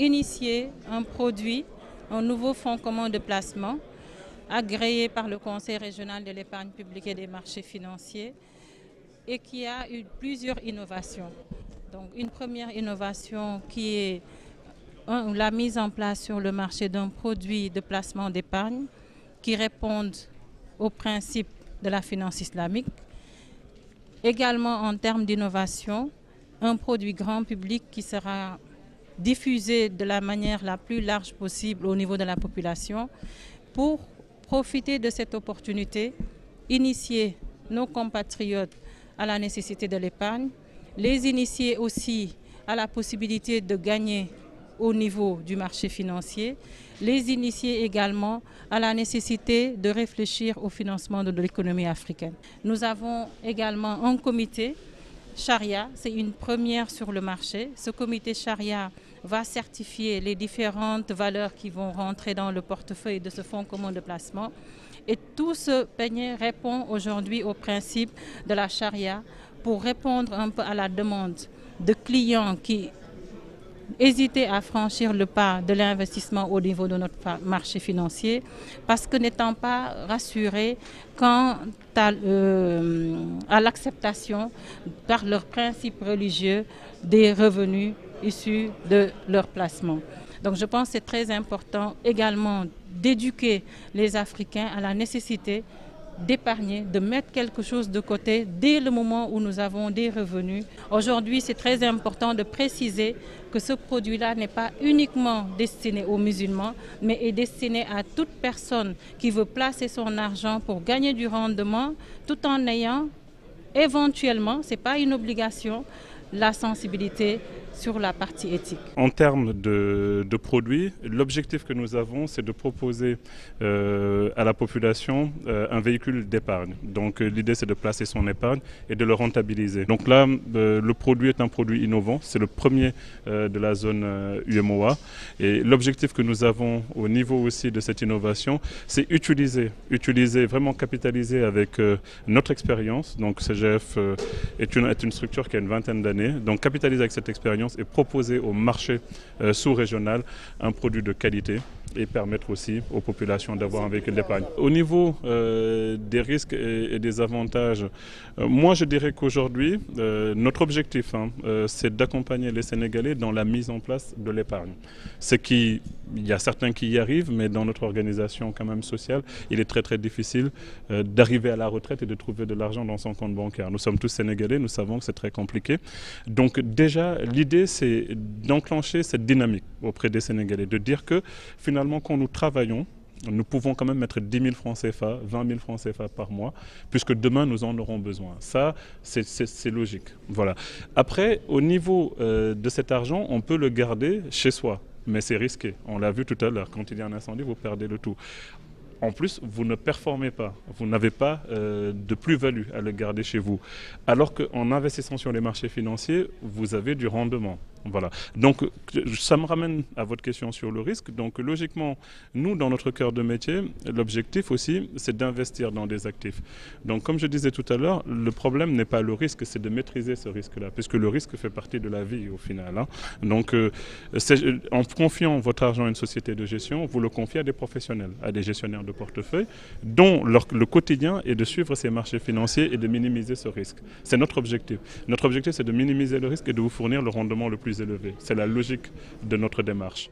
initié un produit, un nouveau fonds commun de placement, agréé par le Conseil régional de l'épargne publique et des marchés financiers et qui a eu plusieurs innovations. Donc une première innovation qui est la mise en place sur le marché d'un produit de placement d'épargne qui répond aux principes de la finance islamique. Également en termes d'innovation, un produit grand public qui sera diffusé de la manière la plus large possible au niveau de la population pour profiter de cette opportunité, initier nos compatriotes à la nécessité de l'épargne, les initier aussi à la possibilité de gagner au niveau du marché financier, les initier également à la nécessité de réfléchir au financement de l'économie africaine. Nous avons également un comité Charia, c'est une première sur le marché. Ce comité Charia va certifier les différentes valeurs qui vont rentrer dans le portefeuille de ce fonds commun de placement. Et tout ce panier répond aujourd'hui au principe de la Charia pour répondre un peu à la demande de clients qui hésiter à franchir le pas de l'investissement au niveau de notre marché financier parce que n'étant pas rassurés quant à l'acceptation par leurs principes religieux des revenus issus de leur placement. Donc je pense que c'est très important également d'éduquer les Africains à la nécessité d'épargner, de mettre quelque chose de côté dès le moment où nous avons des revenus. Aujourd'hui, c'est très important de préciser que ce produit-là n'est pas uniquement destiné aux musulmans, mais est destiné à toute personne qui veut placer son argent pour gagner du rendement, tout en ayant éventuellement, ce n'est pas une obligation, la sensibilité sur la partie éthique. En termes de produits, l'objectif que nous avons, c'est de proposer à la population un véhicule d'épargne. Donc l'idée, c'est de placer son épargne et de le rentabiliser. Donc là, le produit est un produit innovant. C'est le premier de la zone UEMOA. Et l'objectif que nous avons au niveau aussi de cette innovation, c'est utiliser, vraiment capitaliser avec notre expérience. Donc CGF est une structure qui a une vingtaine d'années. Donc capitaliser avec cette expérience et proposer au marché sous-régional un produit de qualité et permettre aussi aux populations d'avoir un véhicule d'épargne. Au niveau des risques et des avantages, moi je dirais qu'aujourd'hui, notre objectif, c'est d'accompagner les Sénégalais dans la mise en place de l'épargne. Il y a certains qui y arrivent, mais dans notre organisation quand même sociale, il est très très difficile d'arriver à la retraite et de trouver de l'argent dans son compte bancaire. Nous sommes tous Sénégalais, nous savons que c'est très compliqué. Donc déjà, l'idée c'est d'enclencher cette dynamique auprès des Sénégalais, de dire que finalement quand nous travaillons, nous pouvons quand même mettre 10 000 francs CFA, 20 000 francs CFA par mois, puisque demain nous en aurons besoin. Ça, c'est logique. Voilà. Après, au niveau de cet argent, on peut le garder chez soi, mais c'est risqué. On l'a vu tout à l'heure, quand il y a un incendie, vous perdez le tout. En plus, vous ne performez pas, vous n'avez pas de plus-value à le garder chez vous. Alors qu'en investissant sur les marchés financiers, vous avez du rendement. Voilà. Donc, ça me ramène à votre question sur le risque. Donc, logiquement, nous, dans notre cœur de métier, l'objectif aussi, c'est d'investir dans des actifs. Donc, comme je disais tout à l'heure, le problème n'est pas le risque, c'est de maîtriser ce risque-là, puisque le risque fait partie de la vie au final. Donc, en confiant votre argent à une société de gestion, vous le confiez à des professionnels, à des gestionnaires de portefeuille, dont le quotidien est de suivre ces marchés financiers et de minimiser ce risque. C'est notre objectif. Notre objectif, c'est de minimiser le risque et de vous fournir le rendement le plus élevé. C'est la logique de notre démarche.